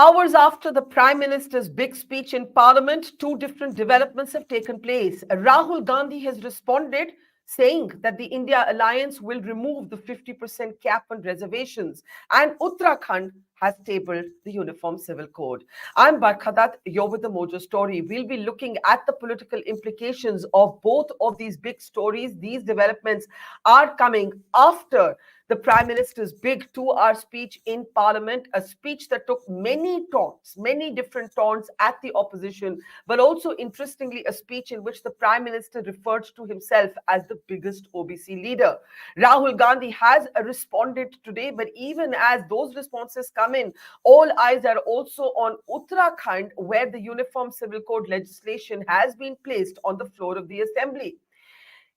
Hours after the Prime Minister's big speech in Parliament, two different developments have taken place. Rahul Gandhi has responded, saying that the India alliance will remove the 50% cap on reservations, and Uttarakhand has tabled the Uniform Civil Code. I'm Barkha Dutt, you're with the Mojo story. We'll be looking at the political implications of both of these big stories. These developments are coming after the Prime Minister's big 2-hour speech in Parliament, a speech that took many taunts, many different taunts at the opposition, but also, interestingly, a speech in which the Prime Minister referred to himself as the biggest OBC leader. Rahul Gandhi has responded today, but even as those responses come in, all eyes are also on Uttarakhand, where the Uniform Civil Code legislation has been placed on the floor of the Assembly.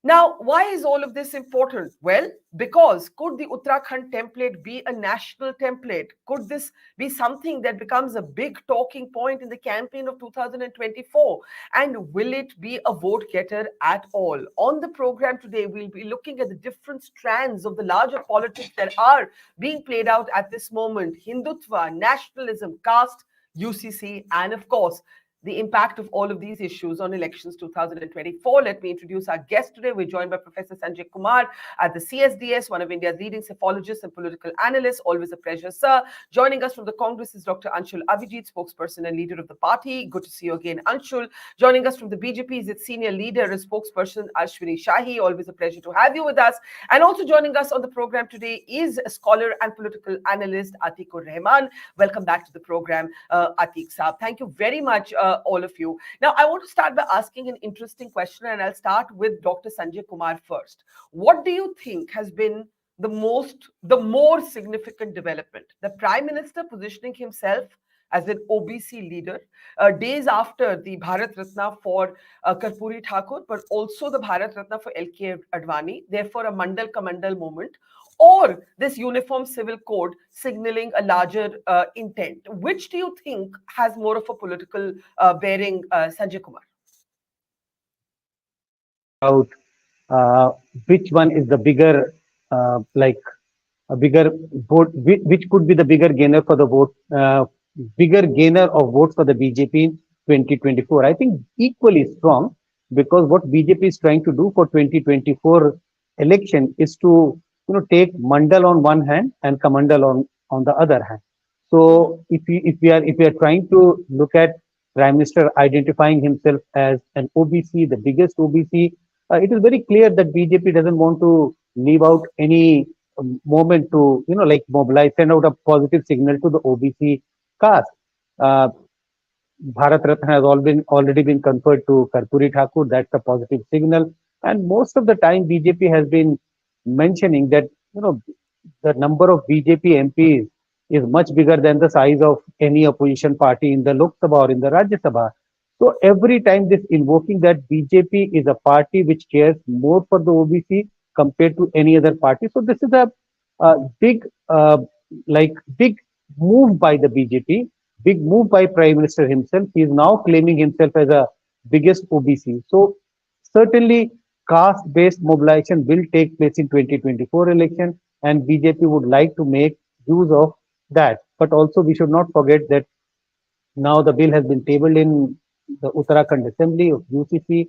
Now, why is all of this important? Well, because could the Uttarakhand template be a national template? Could this be something that becomes a big talking point in the campaign of 2024? And will it be a vote getter at all? On the program today, we'll be looking at the different strands of the larger politics that are being played out at this moment: Hindutva, nationalism, caste, UCC, and of course, the impact of all of these issues on elections 2024. Let me introduce our guest today. We're joined by Professor Sanjay Kumar at the CSDS, one of India's leading psephologists and political analysts. Always a pleasure, sir. Joining us from the Congress is Dr. Anshul Avijit, spokesperson and leader of the party. Good to see you again, Anshul. Joining us from the BJP is its senior leader and spokesperson, Ashwini Shahi. Always a pleasure to have you with us. And also joining us on the program today is a scholar and political analyst, Atikur Rahman. Welcome back to the program, Atiq Saab. Thank you very much, all of you. Now, I want to start by asking an interesting question, and I'll start with Dr. Sanjay Kumar first. What do you think has been the more significant development? The Prime Minister positioning himself as an OBC leader days after the Bharat Ratna for Karpuri Thakur, but also the Bharat Ratna for LK Advani, therefore a Mandal Kamandal moment, or this Uniform Civil Code signaling a larger intent? Which do you think has more of a political bearing, Sanjay Kumar? About which one is the bigger, like a bigger vote, which could be the bigger gainer for the vote, bigger gainer of votes for the BJP in 2024. I think equally strong, because what BJP is trying to do for 2024 election is to take Mandal on one hand and Kamandal on the other hand. So if we are trying to look at Prime Minister identifying himself as an OBC, the biggest OBC, it is very clear that BJP doesn't want to leave out any moment to like mobilize, send out a positive signal to the OBC caste. Uh, Bharat Ratna has already been conferred to Karpuri Thakur. That's a positive signal. And most of the time, BJP has been mentioning that the number of BJP MPs is much bigger than the size of any opposition party in the Lok Sabha or in the Rajya Sabha. So every time this invoking that BJP is a party which cares more for the OBC compared to any other party. So this is a big, big move by the BJP, big move by Prime Minister himself. He is now claiming himself as a biggest OBC. So certainly caste-based mobilization will take place in 2024 election, and BJP would like to make use of that. But also we should not forget that now the bill has been tabled in the Uttarakhand Assembly of UCC,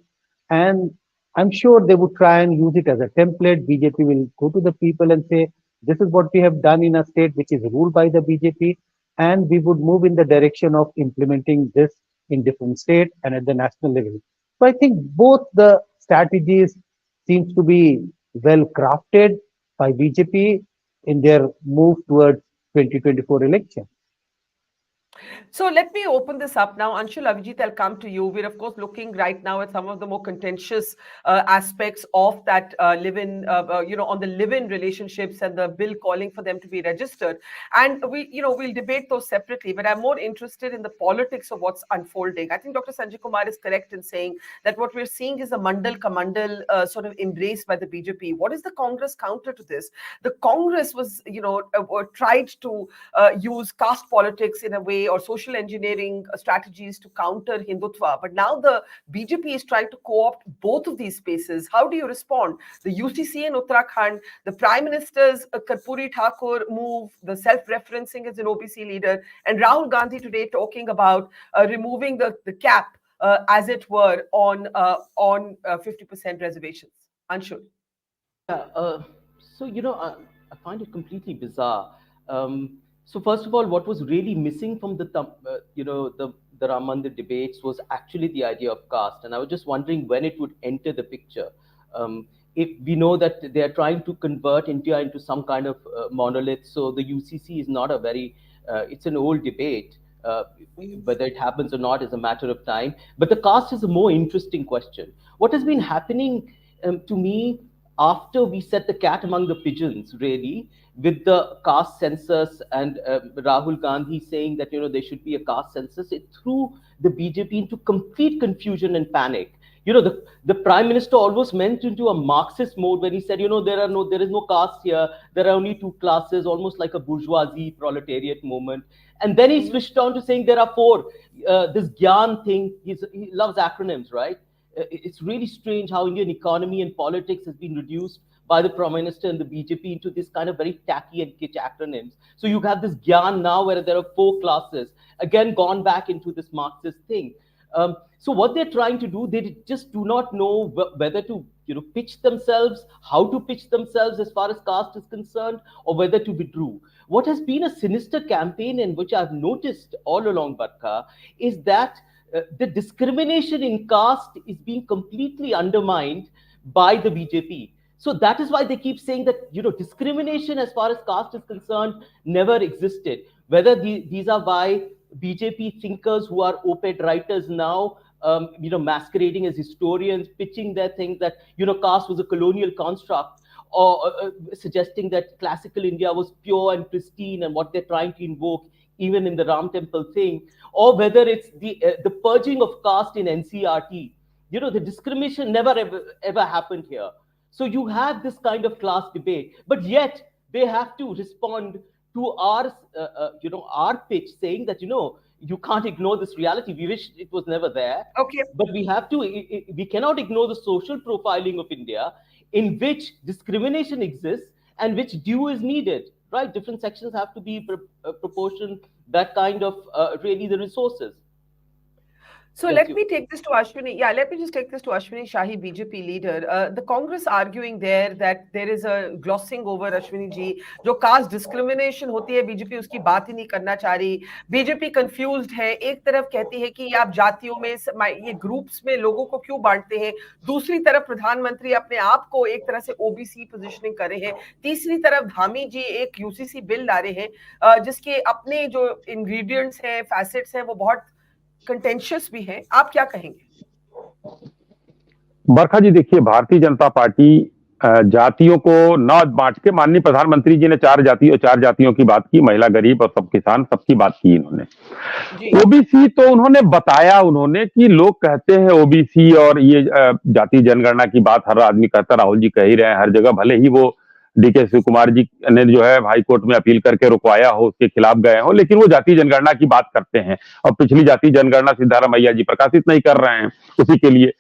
and I'm sure they would try and use it as a template. BJP will go to the people and say, this is what we have done in a state which is ruled by the BJP, and we would move in the direction of implementing this in different states and at the national level. So I think both the strategies seems to be well crafted by BJP in their move towards 2024 election. So let me open this up now. Anshul Avijit, I'll come to you. We're, of course, looking right now at some of the more contentious aspects of that live-in, on the live-in relationships and the bill calling for them to be registered. And we'll debate those separately, but I'm more interested in the politics of what's unfolding. I think Dr. Sanjay Kumar is correct in saying that what we're seeing is a Mandal Kamandal sort of embrace by the BJP. What is the Congress counter to this? The Congress was, tried to use caste politics in a way way or social engineering strategies to counter Hindutva. But now the BJP is trying to co-opt both of these spaces. How do you respond? The UCC in Uttarakhand, the Prime Minister's Karpuri Thakur move, the self-referencing as an OBC leader, and Rahul Gandhi today talking about removing the cap, as it were, on 50% reservations. Anshul. Yeah, so I find it completely bizarre. So first of all, what was really missing from the Ram Mandir debates was actually the idea of caste, and I was just wondering when it would enter the picture. If we know that they are trying to convert India into some kind of monolith, so the UCC is not a very, it's an old debate. Whether it happens or not is a matter of time. But the caste is a more interesting question. What has been happening to me after we set the cat among the pigeons, really, with the caste census and Rahul Gandhi saying that there should be a caste census, it threw the BJP into complete confusion and panic. The Prime Minister almost went into a Marxist mode when he said, there is no caste here, there are only two classes, almost like a bourgeoisie proletariat movement. And then he switched on to saying there are four. This Gyan thing, he loves acronyms, right? It's really strange how Indian economy and politics has been reduced by the Prime Minister and the BJP into this kind of very tacky and kitsch acronyms. So you have this Gyan now where there are four classes, again gone back into this Marxist thing. So what they're trying to do, they just do not know whether to pitch themselves, how to pitch themselves as far as caste is concerned, or whether to withdraw. What has been a sinister campaign, and which I've noticed all along, Barkha, is that the discrimination in caste is being completely undermined by the BJP. So that is why they keep saying that discrimination as far as caste is concerned never existed. Whether these are by BJP thinkers who are op-ed writers now, masquerading as historians, pitching their things that caste was a colonial construct, or suggesting that classical India was pure and pristine, and what they're trying to invoke even in the Ram Temple thing, or whether it's the purging of caste in NCRT. The discrimination never ever happened here. So you have this kind of class debate, but yet they have to respond to our pitch, saying that you can't ignore this reality. We wish it was never there. Okay. But we cannot ignore the social profiling of India, in which discrimination exists and which due is needed. Right? Different sections have to be proportioned that kind of really the resources. So let me take this to Ashwini. Yeah, let me just take this to Ashwini Shahi, BJP leader. The Congress arguing there that there is a glossing over, Ashwini ji, जो caste discrimination होती है, BJP उसकी बात ही नहीं करना चाह रही. BJP confused है. एक तरफ कहती है कि आप जातियों में, ये ग्रुप्स में लोगों को क्यों बांटते हैं. दूसरी तरफ प्रधानमंत्री अपने आप को एक तरह से OBC पोजीशनिंग कर रहे हैं. तीसरी तरफ धामी जी एक UCC बिल ला रहे हैं, जिसके अपने जो इंग्रेडिएंट्स हैं, फैसेट्स हैं, वो बहुत कंटेंशियस भी है. आप क्या कहेंगे? बरखा जी, देखिए, भारतीय जनता पार्टी जातियों को न बांट के, माननीय प्रधानमंत्री जी ने चार जातियों की बात की, महिला, गरीब और सब किसान, सबकी बात की इन्होंने. ओबीसी तो उन्होंने बताया कि लोग कहते हैं ओबीसी और ये जाति जनगणना की बात हर आदमी कहता, राहुल जी कह ही रहे हैं हर जगह, भले ही वो डीके शिव कुमार जी ने जो है हाई कोर्ट में अपील करके रुकवाया हो, उसके खिलाफ गए हो, लेकिन वो जाति जनगणना की बात करते हैं. और पिछली जाति जनगणना सिद्धारमैया जी प्रकाशित नहीं कर रहे हैं उसी के लिए.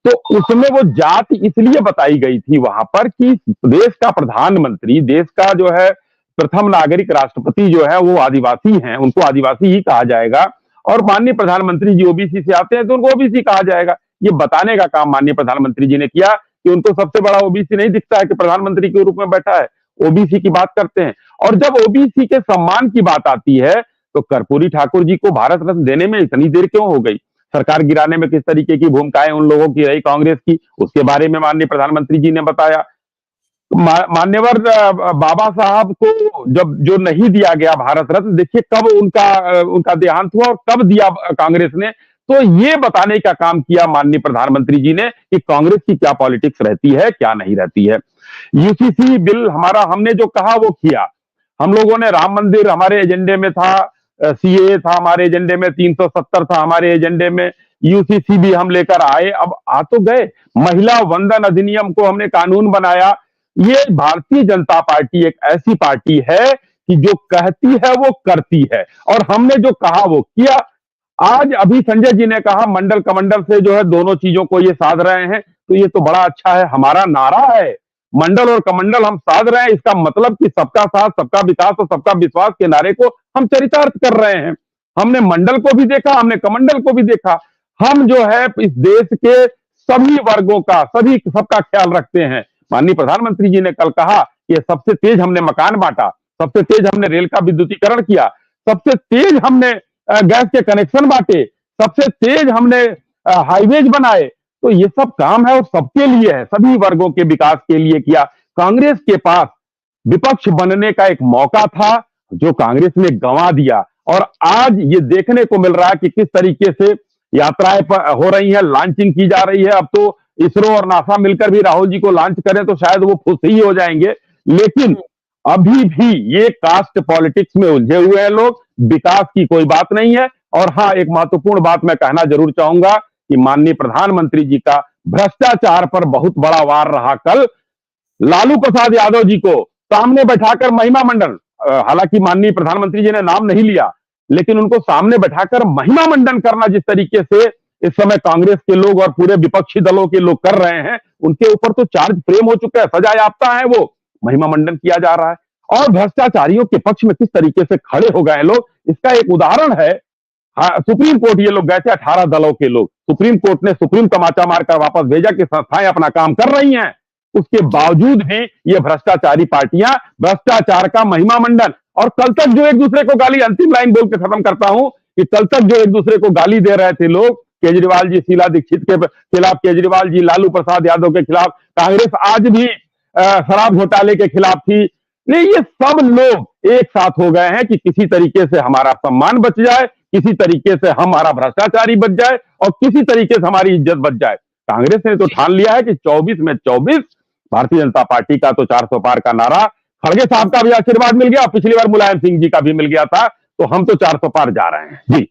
तो उसमें वो जाति इसलिए बताई गई थी वहां पर कि देश का प्रधानमंत्री, देश का जो है प्रथम नागरिक राष्ट्रपति जो है वो आदिवासी हैं, उनको आदिवासी ही कहा जाएगा. और माननीय प्रधानमंत्री जी ओबीसी से आते हैं तो उनको ओबीसी कहा जाएगा. ये बताने का काम माननीय प्रधानमंत्री जी ने किया कि उनको सबसे बड़ा ओबीसी नहीं दिखता है कि प्रधानमंत्री के रूप में बैठा है, ओबीसी की बात करते हैं. और जब ओबीसी के सम्मान की बात आती है तो कर्पूरी ठाकुर जी को भारत रत्न देने में इतनी देर क्यों हो गई? सरकार गिराने में किस तरीके की भूमिकाएं उन लोगों की रही कांग्रेस की, उसके बारे में माननीय प्रधानमंत्री जी ने बताया. मान्यवर बाबा साहब को जब जो नहीं दिया गया भारत रत्न, देखिए कब उनका देहांत हुआ और कब दिया कांग्रेस ने. तो ये बताने का काम किया माननीय प्रधानमंत्री जी ने कि कांग्रेस की क्या पॉलिटिक्स रहती है, क्या नहीं रहती है. यूसीसी बिल हमने जो कहा वो किया. हम लोगों ने राम मंदिर हमारे एजेंडे में था, सीए था हमारे एजेंडे में, 370 था हमारे एजेंडे में, यूसीसी भी हम लेकर आए. अब आ तो गए. महिला वंदन अधिनियम को हमने कानून बनाया. ये भारतीय जनता पार्टी एक ऐसी पार्टी है कि जो कहती है वो करती है, और हमने जो कहा वो किया। आज अभी संजय जी ने कहा मंडल कमंडल से जो है दोनों चीजों को ये साध रहे हैं, तो ये तो बड़ा अच्छा है। हमारा नारा है मंडल और कमंडल हम साध रहे हैं, इसका मतलब कि सबका साथ, सबका विकास और सबका विश्वास के नारे को हम चरितार्थ कर रहे हैं। हमने मंडल को भी देखा, हमने कमंडल को भी देखा। हम जो है इस देश के सभी वर्गों का, सभी सबका ख्याल रखते हैं। माननीय प्रधानमंत्री जी ने कल कहा कि सबसे तेज हमने मकान बांटा, सबसे तेज हमने रेल का विद्युतीकरण किया, सबसे तेज हमने गैस के कनेक्शन बांटे, सबसे तेज हमने हाईवेज बनाए। तो ये सब काम है और सबके लिए है, सभी वर्गों के विकास के लिए किया। कांग्रेस के पास विपक्ष बनने का एक मौका था जो कांग्रेस ने गंवा दिया, और आज ये देखने को मिल रहा है कि किस तरीके से यात्राएं हो रही हैं, लॉन्चिंग की जा रही है। अब तो इसरो और नासा मिलकर भी राहुल जी को लॉन्च करें तो शायद वो खुश ही हो जाएंगे। लेकिन अभी भी ये कास्ट पॉलिटिक्स में उलझे हुए हैं लोग, विकास की कोई बात नहीं है। और हाँ, एक महत्वपूर्ण बात मैं कहना जरूर चाहूंगा कि माननीय प्रधानमंत्री जी का भ्रष्टाचार पर बहुत बड़ा वार रहा। कल लालू प्रसाद यादव जी को सामने बैठाकर महिमा मंडन, हालांकि माननीय प्रधानमंत्री जी ने नाम नहीं लिया, लेकिन उनको सामने बैठाकर महिमा मंडन करना जिस तरीके से इस समय कांग्रेस के लोग और पूरे विपक्षी दलों के लोग कर रहे हैं, उनके ऊपर तो चार्ज फ्रेम हो चुका है, सजा याफ्ता है, वो महिमा मंडन किया जा रहा है। और भ्रष्टाचारियों के पक्ष में किस तरीके से खड़े हो गए लोग, इसका एक उदाहरण है। हाँ, सुप्रीम कोर्ट ये लोग गए थे, 18 दलों के लोग, सुप्रीम कोर्ट ने सुप्रीम तमाचा मारकर वापस भेजा कि संस्थाएं अपना काम कर रही हैं। उसके बावजूद भी ये भ्रष्टाचारी पार्टियां भ्रष्टाचार का महिमा मंडन। और कल तक जो एक दूसरे को गाली, अंतिम लाइन बोल के खत्म करता हूं, कि कल तक जो एक दूसरे को गाली दे रहे थे लोग, केजरीवाल जी शीला दीक्षित के खिलाफ, केजरीवाल जी लालू प्रसाद यादव के खिलाफ, कांग्रेस आज भी शराब घोटाले के खिलाफ थी। ये सब लोग एक साथ हो गए हैं कि किसी तरीके से हमारा सम्मान बच जाए, किसी तरीके से हमारा भ्रष्टाचारी बच जाए, और किसी तरीके से हमारी इज्जत बच जाए। कांग्रेस ने तो ठान लिया है कि 24 में 24। भारतीय जनता पार्टी का तो 400 पार का नारा, खड़गे साहब का भी आशीर्वाद मिल गया, पिछली बार मुलायम सिंह जी का भी मिल गया था, तो हम तो 400 पार जा रहे हैं जी।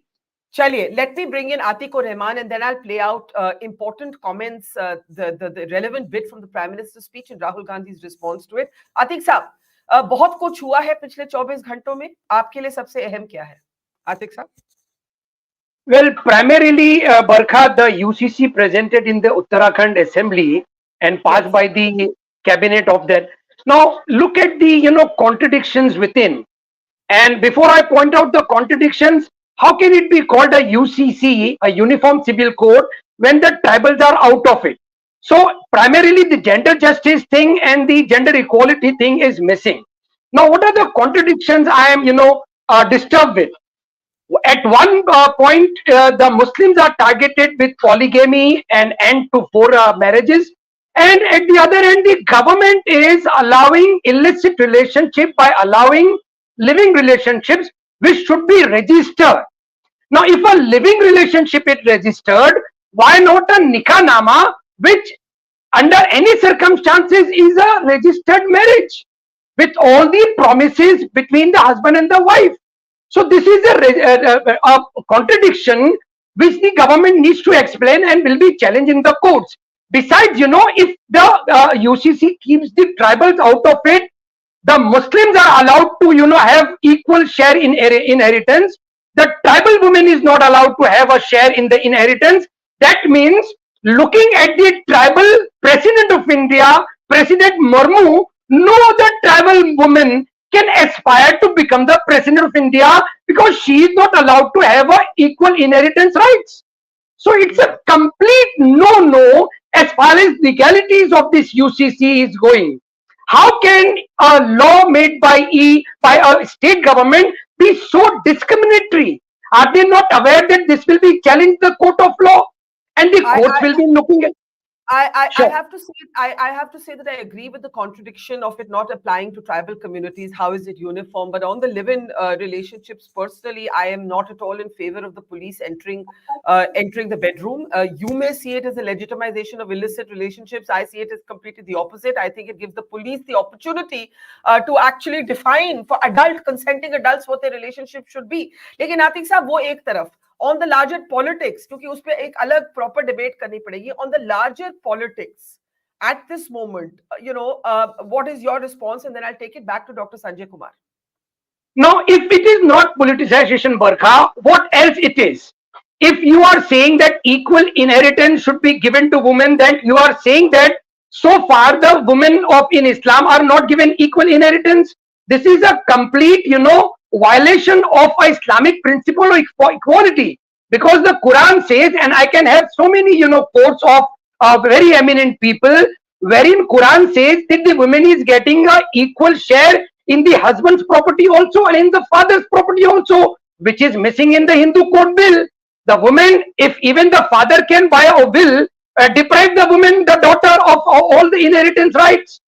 चलिए, let me bring in Atiq or Rahman and then I'll play out important comments, the relevant bit from the Prime Minister's speech and Rahul Gandhi's response to it. Atiq साहब, बहुत कुछ हुआ है पिछले 24 घंटों में, आपके लिए सबसे अहम क्या है? Atiq साहब? Well, primarily, Barkha, the UCC presented in the Uttarakhand Assembly and passed by the cabinet of that. Now, look at the contradictions within. And before I point out the contradictions, how can it be called a UCC, a Uniform Civil Code, when the tribals are out of it? So, primarily the gender justice thing and the gender equality thing is missing. Now, what are the contradictions I am, disturbed with? At one point, the Muslims are targeted with polygamy and end to 4 marriages. And at the other end, the government is allowing illicit relationship by allowing living relationships which should be registered. Now, if a living relationship is registered, why not a nikah nama, which under any circumstances is a registered marriage with all the promises between the husband and the wife? So this is a contradiction which the government needs to explain and will be challenged in the courts. Besides, if the UCC keeps the tribals out of it, the Muslims are allowed to, have equal share in inheritance. The tribal woman is not allowed to have a share in the inheritance. That means, looking at the tribal president of India, President Murmu, no other tribal woman can aspire to become the president of India because she is not allowed to have a equal inheritance rights. So it's a complete no-no as far as legalities of this UCC is going. How can a law made by a state government be so discriminatory? Are they not aware that this will be challenged the court of law and the courts will be looking at? I have to say that I agree with the contradiction of it not applying to tribal communities. How is it uniform? But on the live-in relationships, personally, I am not at all in favor of the police entering the bedroom. You may see it as a legitimization of illicit relationships. I see it as completely the opposite. I think it gives the police the opportunity to actually define for consenting adults what their relationship should be. लेकिन आतिक साहब वो एक तरफ on the larger politics, क्योंकि उस पे एक अलग proper debate करनी पड़ेगी. On the larger politics, at this moment, what is your response? And then I'll take it back to Dr. Sanjay Kumar. Now, if it is not politicization, Barkha, what else it is? If you are saying that equal inheritance should be given to women, then you are saying that so far the women of in Islam are not given equal inheritance. This is a complete, violation of a Islamic principle of equality. Because the Quran says, and I can have so many, quotes of very eminent people, wherein Quran says that the woman is getting a equal share in the husband's property also and in the father's property also, which is missing in the Hindu code bill. The woman, if even the father can buy a will, deprive the woman, the daughter, of all the inheritance rights.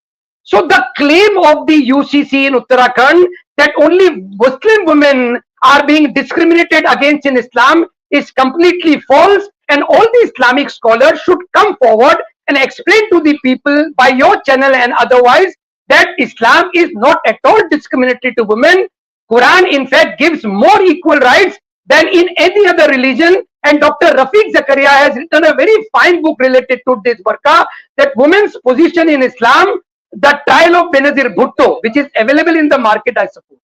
So the claim of the UCC in Uttarakhand that only Muslim women are being discriminated against in Islam is completely false, and all the Islamic scholars should come forward and explain to the people by your channel and otherwise that Islam is not at all discriminatory to women. Quran in fact gives more equal rights than in any other religion, and Dr. Rafiq Zakaria has written a very fine book related to this, Barkha, that women's position in Islam, the trial of Benazir Bhutto, which is available in the market, I suppose.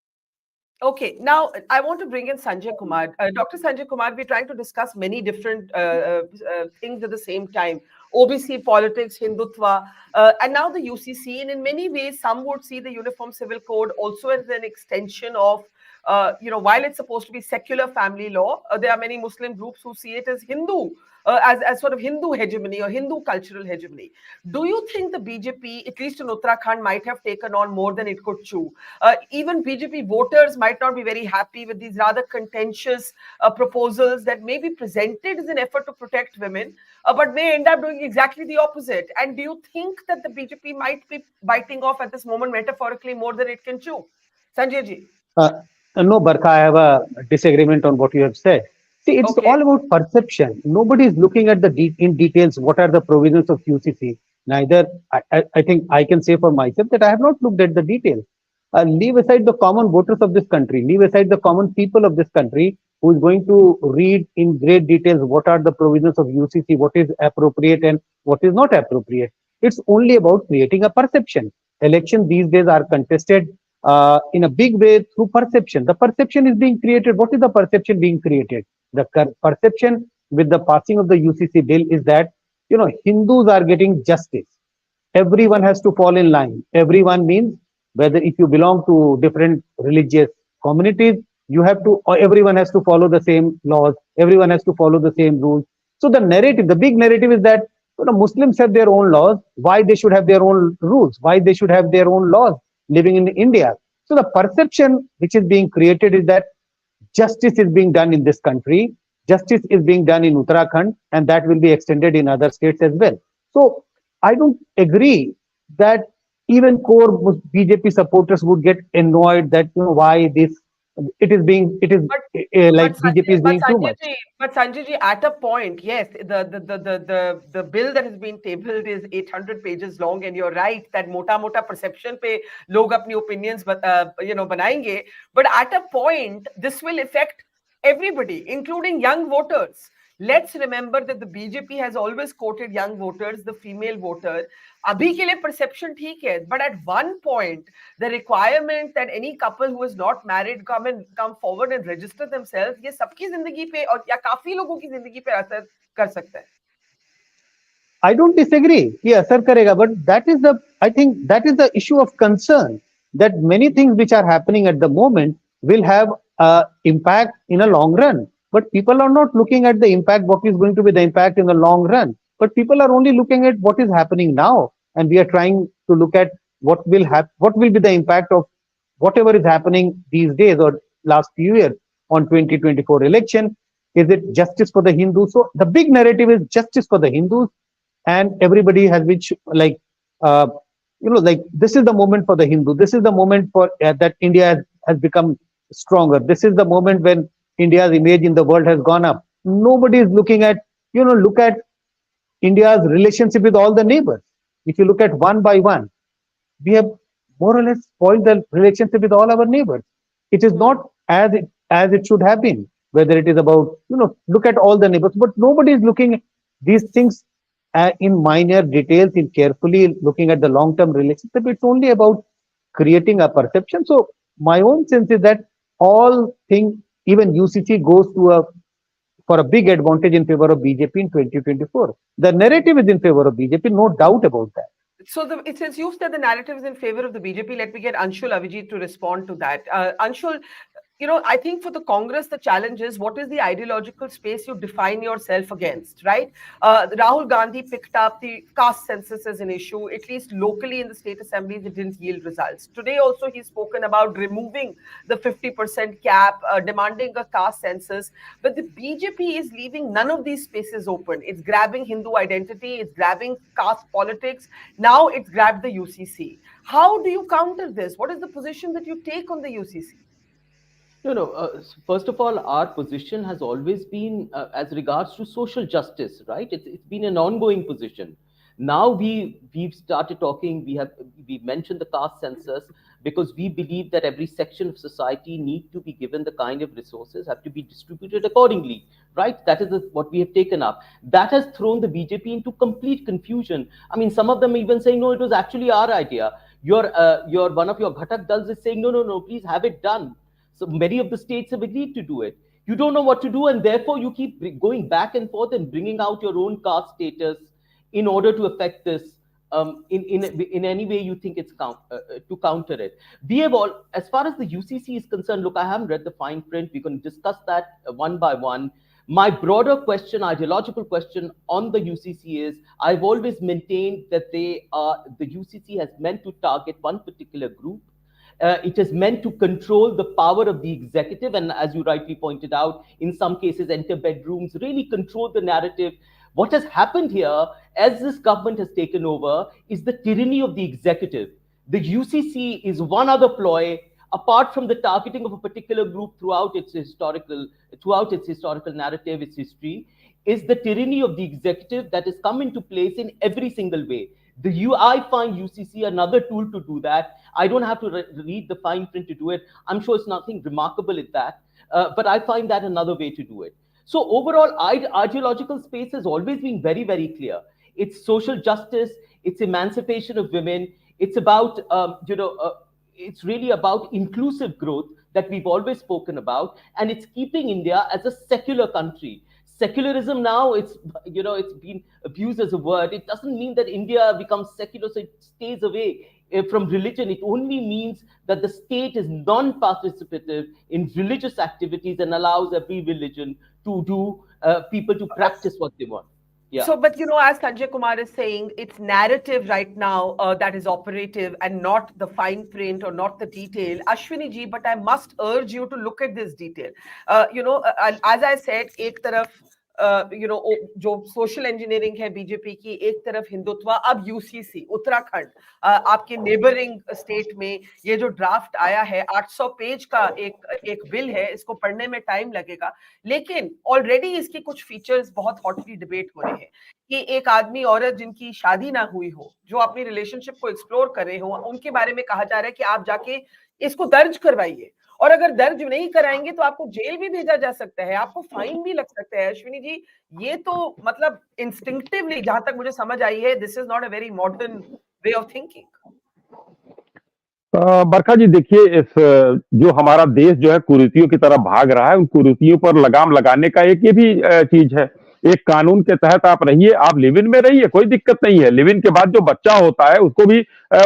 Okay, now I want to bring in Sanjay Kumar. Dr. Sanjay Kumar, we're trying to discuss many different things at the same time. OBC politics, Hindutva, and now the UCC. And in many ways, some would see the Uniform Civil Code also as an extension of, while it's supposed to be secular family law, there are many Muslim groups who see it as Hindu, as sort of Hindu hegemony or Hindu cultural hegemony. Do you think the BJP, at least in Uttarakhand, might have taken on more than it could chew? Even BJP voters might not be very happy with these rather contentious proposals that may be presented as an effort to protect women, but may end up doing exactly the opposite. And do you think that the BJP might be biting off at this moment metaphorically more than it can chew? Sanjay ji. No, Barkha, I have a disagreement on what you have said. See, it's Okay. all about perception. Nobody is looking at in details what are the provisions of UCC. Neither, I think I can say for myself that I have not looked at the details. Leave aside the common voters of this country, leave aside the common people of this country who is going to read in great details what are the provisions of UCC, what is appropriate and what is not appropriate. It's only about creating a perception. Elections these days are contested in a big way through perception. The perception is being created. What is the perception being created? The perception with the passing of the UCC bill is that, Hindus are getting justice. Everyone has to fall in line. Everyone means whether if you belong to different religious communities, everyone has to follow the same laws. Everyone has to follow the same rules. So the big narrative is that Muslims have their own laws. Why they should have their own rules? Why they should have their own laws living in India? So the perception which is being created is that justice is being done in this country, justice is being done in Uttarakhand, and that will be extended in other states as well. So I don't agree that even core BJP supporters would get annoyed that why this like BJP is doing too much. But Sanjay ji, at a point, yes, the bill that has been tabled is 800 pages long, and you're right that mota perception pe log apni opinions banayenge. But at a point, this will affect everybody, including young voters. Let's remember that the BJP has always quoted young voters, the female voter. Abhi ke liye perception theek hai, but at one point, the requirement that any couple who is not married come forward and register themselves, ये सबकी जिंदगी पे और या काफी लोगों की जिंदगी पे असर कर सकता है. I don't disagree. ये असर करेगा, but I think that is the issue of concern, that many things which are happening at the moment will have impact in a long run. But people are not looking at the impact, what is going to be the impact in the long run. But people are only looking at what is happening now. And we are trying to look at what will be the impact of whatever is happening these days or last few years on 2024 election. Is it justice for the Hindus? So the big narrative is justice for the Hindus. And everybody has been this is the moment for the Hindu. This is the moment for that India has become stronger. This is the moment when India's image in the world has gone up. Nobody is looking at, look at India's relationship with all the neighbors. If you look at one by one, we have more or less spoiled the relationship with all our neighbors. It is not as it should have been, whether it is about, look at all the neighbors, but nobody is looking at these things in minor details, in carefully looking at the long-term relationship. It's only about creating a perception. So my own sense is that all think even UCC goes to for a big advantage in favor of BJP in 2024. The narrative is in favor of BJP, no doubt about that. So since you've said the narrative is in favor of the BJP, let me get Anshul Avijit to respond to that. Anshul, I think for the Congress, the challenge is what is the ideological space you define yourself against, right? Rahul Gandhi picked up the caste census as an issue, at least locally in the state assemblies, it didn't yield results. Today also, he's spoken about removing the 50% cap, demanding a caste census. But the BJP is leaving none of these spaces open. It's grabbing Hindu identity, it's grabbing caste politics. Now it's grabbed the UCC. How do you counter this? What is the position that you take on the UCC? First of all, our position has always been as regards to social justice, right? It's been an ongoing position. Now we've started talking. We mentioned the caste census because we believe that every section of society need to be given the kind of resources, have to be distributed accordingly, right? That is what we have taken up. That has thrown the BJP into complete confusion. I mean, some of them even saying, no, it was actually our idea. One of your Ghatak Dals is saying, no, please have it done. So many of the states have agreed to do it. You don't know what to do, and therefore you keep going back and forth and bringing out your own caste status in order to affect this in any way you think it's to counter it. We have all, as far as the UCC is concerned, look, I haven't read the fine print. We can discuss that one by one. My broader question, ideological question on the UCC is, I've always maintained that the UCC has meant to target one particular group. It is meant to control the power of the executive, and as you rightly pointed out, in some cases enter bedrooms, really control the narrative. What has happened here, as this government has taken over, is the tyranny of the executive. The UCC is one other ploy, apart from the targeting of a particular group throughout its historical narrative, its history, is the tyranny of the executive that has come into place in every single way. I find UCC another tool to do that. I don't have to read the fine print to do it. I'm sure it's nothing remarkable at that, but I find that another way to do it. So overall, ideological space has always been very, very clear. It's social justice. It's emancipation of women. It's about, it's really about inclusive growth that we've always spoken about, and it's keeping India as a secular country. Secularism now, it's been abused as a word. It doesn't mean that India becomes secular, so it stays away from religion. It only means that the state is non-participative in religious activities and allows every religion to do, people to practice what they want. Yeah. So, but as Sanjay Kumar is saying, it's narrative right now that is operative and not the fine print or not the detail. Ashwini ji, but I must urge you to look at this detail. As I said, एक तरफ जो social engineering है BJP की, एक तरफ हिंदुत्वा, अब UCC Uttarakhand आपके neighbouring state में ये जो ड्राफ्ट आया है 800 पेज का एक बिल है, इसको पढ़ने में टाइम लगेगा, लेकिन ऑलरेडी इसके कुछ फीचर्स बहुत हॉटली डिबेट हो रहे हैं कि एक आदमी औरत जिनकी शादी ना हुई हो, जो अपनी रिलेशनशिप को एक्सप्लोर कर रहे हो, उनके बारे में कहा जा रहा है कि आप जाके इसको दर्ज करवाइए, और अगर दर्ज नहीं कराएंगे तो आपको जेल भी भेजा जा सकता है, आपको फाइन भी लग सकता है। अश्विनी जी, ये तो मतलब इंस्टिंक्टिवली जहां तक मुझे समझ आई है, this is not a very modern way of thinking. Barkha ji, देखिए, इस जो हमारा देश जो है कुरीतियों की तरफ भाग रहा है, उन कुरीतियों पर लगाम लगाने का एक ये भी चीज है। एक कानून के तहत आप रहिए, आप लिव इन में रहिए, कोई दिक्कत नहीं है। लिव इन के बाद जो बच्चा होता है उसको भी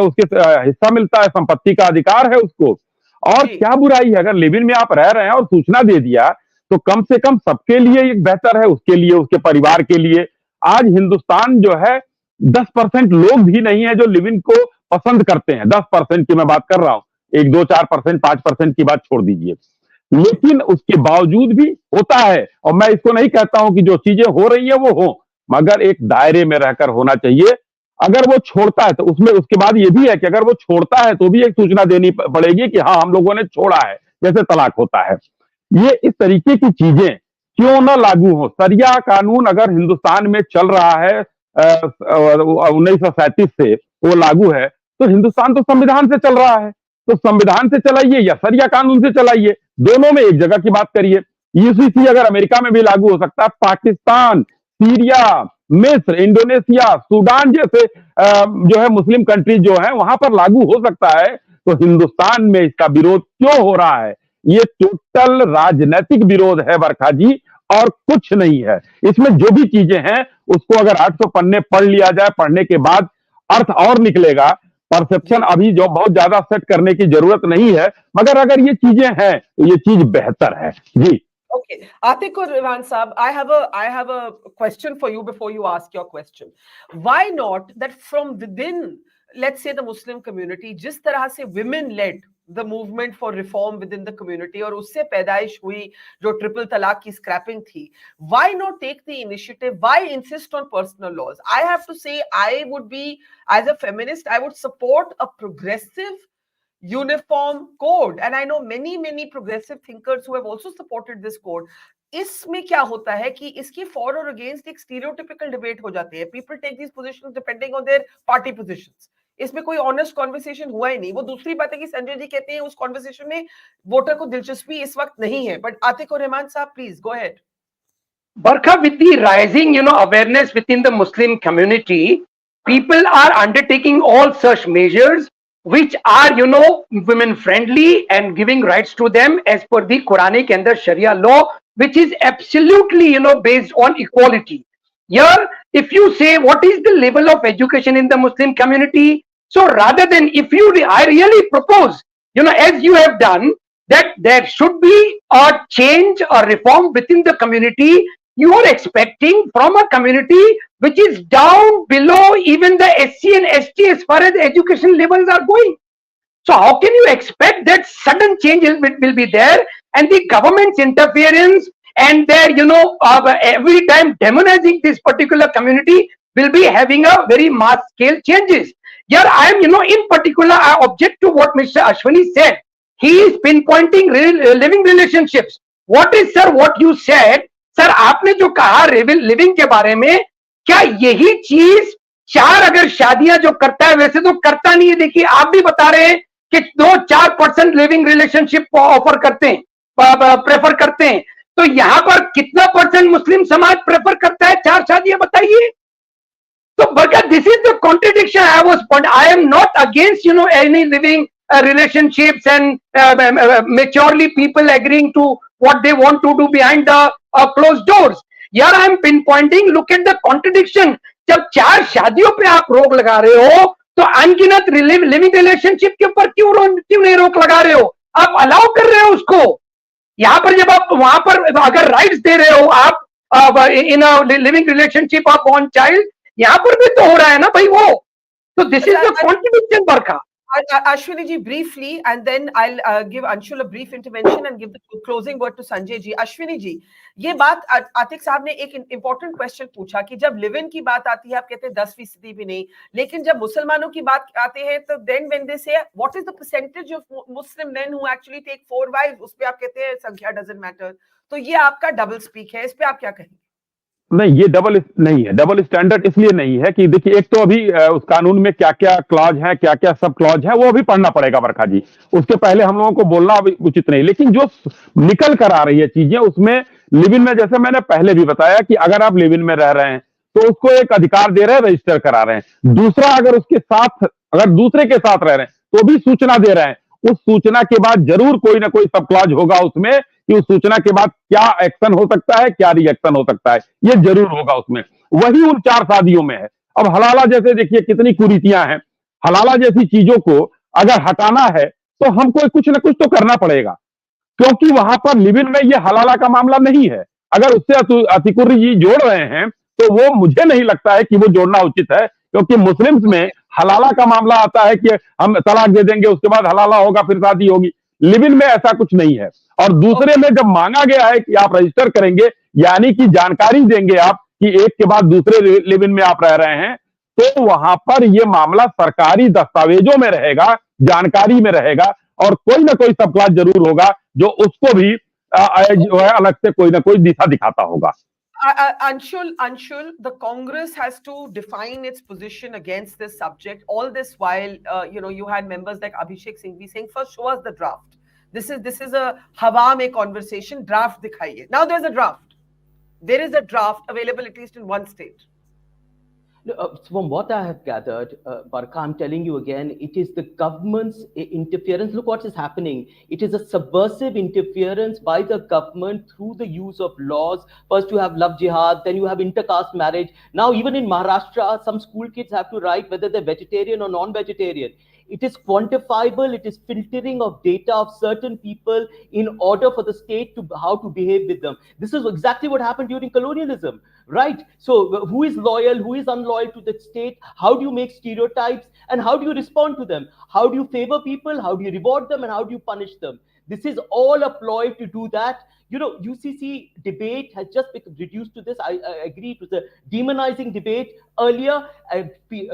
उसके हिस्सा मिलता है, संपत्ति का अधिकार है उसको। और क्या बुराई है, अगर लिव इन में आप रह रहे हैं और सूचना दे दिया तो कम से कम सबके लिए एक बेहतर है, उसके लिए, उसके परिवार के लिए। आज हिंदुस्तान जो है 10% लोग भी नहीं है जो लिव इन को पसंद करते हैं, 10% की मैं बात कर रहा हूं, 1, 2, 4%, 5% की बात छोड़ दीजिए। लेकिन उसके बावजूद भी होता है, और मैं इसको नहीं कहता हूं कि जो चीजें हो रही है वो हो, मगर एक दायरे में रहकर होना चाहिए। अगर वो छोड़ता है तो उसमें उसके बाद ये भी है कि अगर वो छोड़ता है तो भी एक सूचना देनी पड़ेगी कि हाँ, हम लोगों ने छोड़ा है, जैसे तलाक होता है। ये इस तरीके की चीजें क्यों ना लागू हो। सरिया कानून अगर हिंदुस्तान में चल रहा है 1937 से वो लागू है, तो हिंदुस्तान तो संविधान से चल रहा है, तो संविधान से चलाइए या सरिया कानून से चलाइए, दोनों में एक जगह की बात करिए। यूसीसी अगर अमेरिका में भी लागू हो सकता है, पाकिस्तान, सीरिया, मिस्र, इंडोनेशिया, सूडान जैसे जो है मुस्लिम कंट्रीज जो है वहां पर लागू हो सकता है, तो हिंदुस्तान में इसका विरोध क्यों हो रहा है? ये टोटल राजनीतिक विरोध है बरखा जी, और कुछ नहीं है इसमें। जो भी चीजें हैं उसको अगर 800 पन्ने पढ़ लिया जाए, पढ़ने के बाद अर्थ और निकलेगा। परसेप्शन अभी जो बहुत ज्यादा सेट करने की जरूरत नहीं है, मगर अगर ये चीजें हैं तो ये चीज बेहतर है जी। Okay, Atik or Rivan Saab, I have a question for you before you ask your question. Why not that from within, let's say the Muslim community, जिस तरह से women led the movement for reform within the community और उससे पैदाइश हुई जो triple तलाक की स्क्रैपिंग थी, why not take the initiative? Why insist on personal laws? I have to say, I would be, as a feminist, I would support a progressive uniform code, and I know many progressive thinkers who have also supported this code. इसमें क्या होता है कि इसकी for और against एक stereotypical debate हो जाती है। People take these positions depending on their party positions. इसमें कोई ऑनेस्ट कॉन्वर्सेशन हुआ ही नहीं। वो दूसरी बात है कि संजय जी कहते हैं उस कॉन्वर्सेशन में वोटर को दिलचस्पी इस वक्त नहीं है। बट आतिक और रहमान साहब, please go ahead. Barkha, with the rising, awareness within the Muslim community, people are undertaking all such measures which are, women friendly and giving rights to them as per the Quranic and the Sharia law, which is absolutely, based on equality. Here, if you say what is the level of education in the Muslim community, so rather than I really propose, as you have done, that there should be a change or reform within the community. You are expecting from a community which is down below even the SC and ST as far as education levels are going. So how can you expect that sudden changes will be there, and the government's interference and their, every time demonizing this particular community will be having a very mass scale changes. Here I am, in particular, I object to what Mr. Ashwini said. He is pinpointing living relationships. What is, sir, what you said? Sir, आपने जो कहा living के बारे में, क्या यही चीज 4 अगर शादियां जो करता है वैसे तो करता नहीं है? देखिए, आप भी बता रहे हैं कि 2-4% लिविंग रिलेशनशिप ऑफर करते हैं, प्रेफर करते हैं, तो यहां पर कितना % मुस्लिम समाज प्रेफर करता है 4 शादियां, बताइए। तो बरका, this is the contradiction I was point. I am not against any living relationships and maturely people agreeing to what they want to do behind the closed doors. Here I am pinpointing, look at the contradiction. जब 4 शादियों पे आप रोक लगा रहे हो, तो अनगिनत लिविंग रिलेशनशिप के ऊपर क्यों नहीं रोक लगा रहे हो? आप अलाउ कर रहे हो उसको। यहाँ पर जब आप वहां पर अगर राइट्स दे रहे हो आप in living relationship of one child, यहाँ पर भी तो हो रहा है ना भाई वो। तो this is the contradiction Barkha. Ashwini ji, briefly, and then I'll give Anshul a brief intervention and give the closing word to Sanjay ji. Ashwini ji, ये बात आतिक साहब ने एक important question पूछा कि जब लिव इन की बात आती है आप कहते हैं 10% भी नहीं, लेकिन जब मुसलमानों की बात आते हैं तो then when they say what is the percentage of Muslim men who actually take 4 wives, उस पे आप कहते हैं संख्या doesn't matter। तो ये आपका डबल स्पीक है, इस पे आप क्या कहेंगे? नहीं, ये डबल नहीं है। डबल स्टैंडर्ड इसलिए नहीं है कि देखिए, एक तो अभी उस कानून में क्या क्या क्लॉज है, क्या क्या सब क्लॉज है, वो अभी पढ़ना पड़ेगा बरखा जी। उसके पहले हम लोगों को बोलना अभी उचित नहीं। लेकिन जो निकल कर आ रही है चीजें, उसमें लिव इन में, जैसे मैंने पहले भी बताया कि अगर आप लिव इन में रह रहे हैं तो उसको एक अधिकार दे रहे हैं, रजिस्टर करा रहे हैं। दूसरा, अगर उसके साथ, अगर दूसरे के साथ रह रहे हैं तो भी सूचना दे रहे हैं। उस सूचना के बाद जरूर कोई ना कोई सब क्लॉज होगा उसमें कि उस सूचना के बाद क्या एक्शन हो सकता है, क्या रिएक्शन हो सकता है, ये जरूर होगा उसमें। वही उन 4 शादियों में है। अब हलाला जैसे देखिए कितनी कुरीतियां हैं। हलाला जैसी चीजों को अगर हटाना है तो हमको कुछ ना कुछ तो करना पड़ेगा, क्योंकि वहां पर लिव इन में ये हलाला का मामला नहीं है। अगर उससे अतिकुर्री जी जोड़ रहे हैं तो वो मुझे नहीं लगता है कि वो जोड़ना उचित है, क्योंकि मुस्लिम्स में हलाला का मामला आता है कि हम तलाक दे देंगे, उसके बाद हलाला होगा, फिर शादी होगी। लिव इन में ऐसा कुछ नहीं है। और दूसरे में जब मांगा गया है कि आप रजिस्टर करेंगे, यानी कि जानकारी देंगे आप कि एक के बाद दूसरे लिव इन में आप रह रहे हैं, तो वहां पर यह मामला सरकारी दस्तावेजों में रहेगा, जानकारी में रहेगा, और कोई ना कोई सब क्लॉज जरूर होगा जो उसको भी जो है अलग से कोई ना कोई दिशा दिखाता होगा। Anshul, the Congress has to define its position against this subject. All this while, you had members like Abhishek Singhvi saying, first show us the draft. This is a hawa mein conversation. Draft dikhaiye. Now there's a draft. There is a draft available at least in one state. From what I have gathered, Barkha, I'm telling you again, it is the government's interference. Look what is happening. It is a subversive interference by the government through the use of laws. First, you have love jihad, then you have intercaste marriage. Now, even in Maharashtra, some school kids have to write whether they're vegetarian or non-vegetarian. It is quantifiable. It is filtering of data of certain people in order for the state to how to behave with them. This is exactly what happened during colonialism, right? So who is loyal, who is unloyal to the state? How do you make stereotypes and how do you respond to them? How do you favor people? How do you reward them and how do you punish them? This is all a ploy to do that. You know, UCC debate has just become reduced to this. I agree, it was a demonizing debate. Earlier,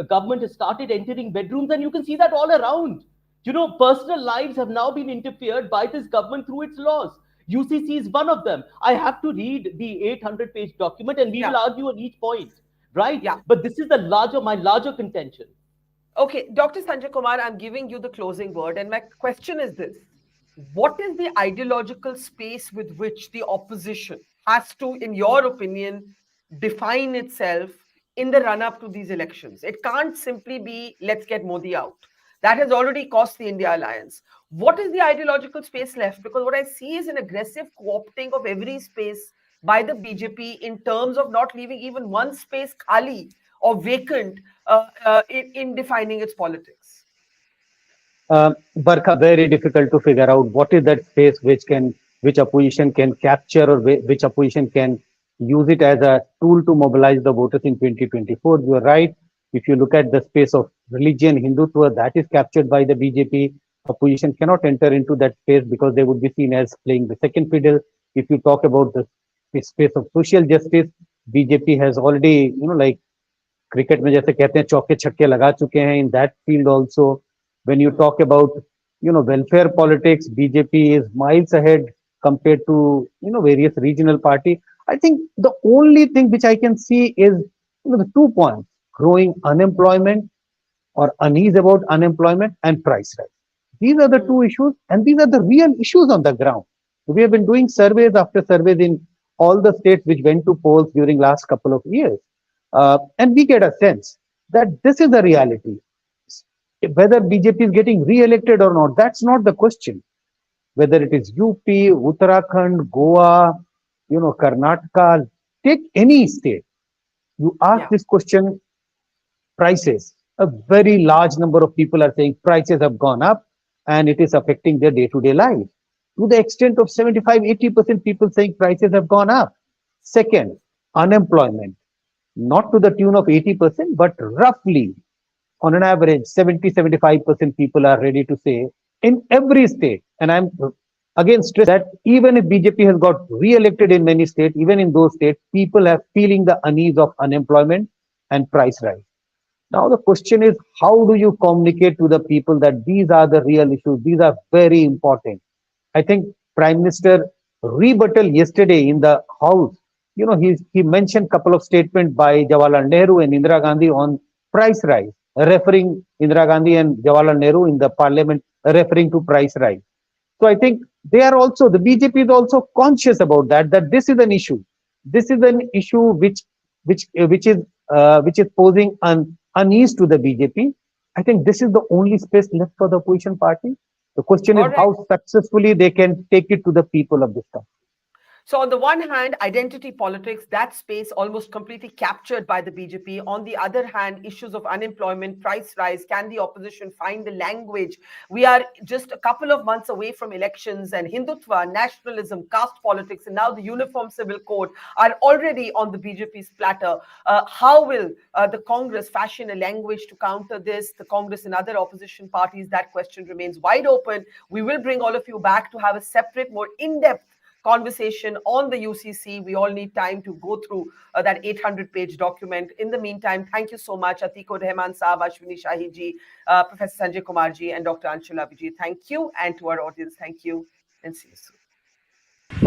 government has started entering bedrooms and you can see that all around. You know, personal lives have now been interfered by this government through its laws. UCC is one of them. I have to read the 800-page document and we will argue on each point, right? Yeah. But this is the my larger contention. Okay, Dr. Sanjay Kumar, I'm giving you the closing word. And my question is this. What is the ideological space with which the opposition has to, in your opinion, define itself in the run-up to these elections? It can't simply be, let's get Modi out. That has already cost the India alliance. What is the ideological space left? Because what I see is an aggressive co-opting of every space by the BJP in terms of not leaving even one space khali or vacant in defining its politics. Barkha, very difficult to figure out what is that space which opposition can capture or which opposition can use it as a tool to mobilize the voters in 2024. You are right. If you look at the space of religion, Hindutva, that is captured by the BJP. Opposition cannot enter into that space because they would be seen as playing the second fiddle. If you talk about the space of social justice, BJP has already, like cricket में जैसे कहते हैं चौके छक्के लगा चुके हैं in that field also. When you talk about, welfare politics, BJP is miles ahead compared to, various regional party. I think the only thing which I can see is, the 2 points, growing unemployment or unease about unemployment and price rise. These are the two issues and these are the real issues on the ground. We have been doing surveys after surveys in all the states which went to polls during last couple of years. And we get a sense that this is the reality. Whether BJP is getting re-elected or not, that's not the question. Whether it is UP, Uttarakhand, Goa, Karnataka, take any state. You ask this question, prices. A very large number of people are saying prices have gone up and it is affecting their day-to-day life. To the extent of 75-80% people saying prices have gone up. Second, unemployment. Not to the tune of 80%, but roughly on an average, 70-75% people are ready to say in every state. And I'm again stress that even if BJP has got re-elected in many states, even in those states, people are feeling the unease of unemployment and price rise. Now the question is, how do you communicate to the people that these are the real issues? These are very important. I think Prime Minister rebuttal yesterday in the House, he mentioned a couple of statements by Jawaharlal Nehru and Indira Gandhi on price rise, referring Indira Gandhi and Jawaharlal Nehru in the parliament, referring to price rise. So I think they are also, the BJP is also conscious about that this is an issue. This is an issue which is posing an unease to the BJP. I think this is the only space left for the opposition party. The question is how successfully they can take it to the people of this country. So on the one hand, identity politics, that space almost completely captured by the BJP. On the other hand, issues of unemployment, price rise, can the opposition find the language? We are just a couple of months away from elections and Hindutva, nationalism, caste politics, and now the Uniform Civil Code are already on the BJP's platter. How will the Congress fashion a language to counter this? The Congress and other opposition parties, that question remains wide open. We will bring all of you back to have a separate, more in-depth conversation on the UCC. We all need time to go through that 800-page document. In the meantime, thank you so much, Atikur Rahman Saab, Ashwini Shahi ji, Professor Sanjay Kumar ji, and Dr. Anshula Vijay. Thank you. And to our audience, thank you and see you soon.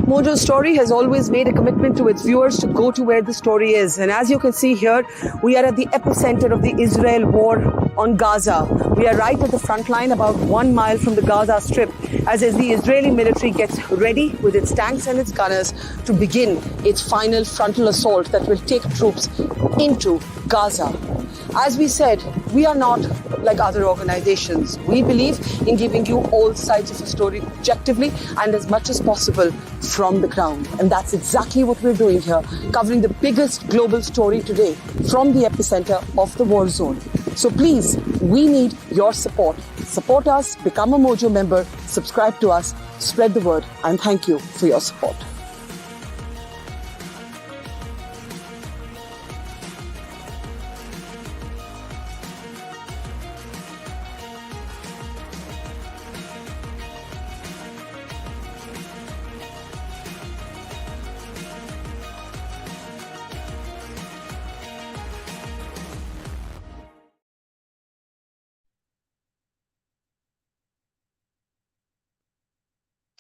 Mojo Story has always made a commitment to its viewers to go to where the story is. And as you can see here, we are at the epicenter of the Israel war on Gaza. We are right at the front line, about 1 mile from the Gaza Strip, as the Israeli military gets ready with its tanks and its gunners to begin its final frontal assault that will take troops into Gaza. As we said, we are not like other organizations. We believe in giving you all sides of the story objectively and as much as possible from the ground. And that's exactly what we're doing here, covering the biggest global story today from the epicenter of the war zone. So please, we need your support. Support us, become a Mojo member, subscribe to us, spread the word, and thank you for your support.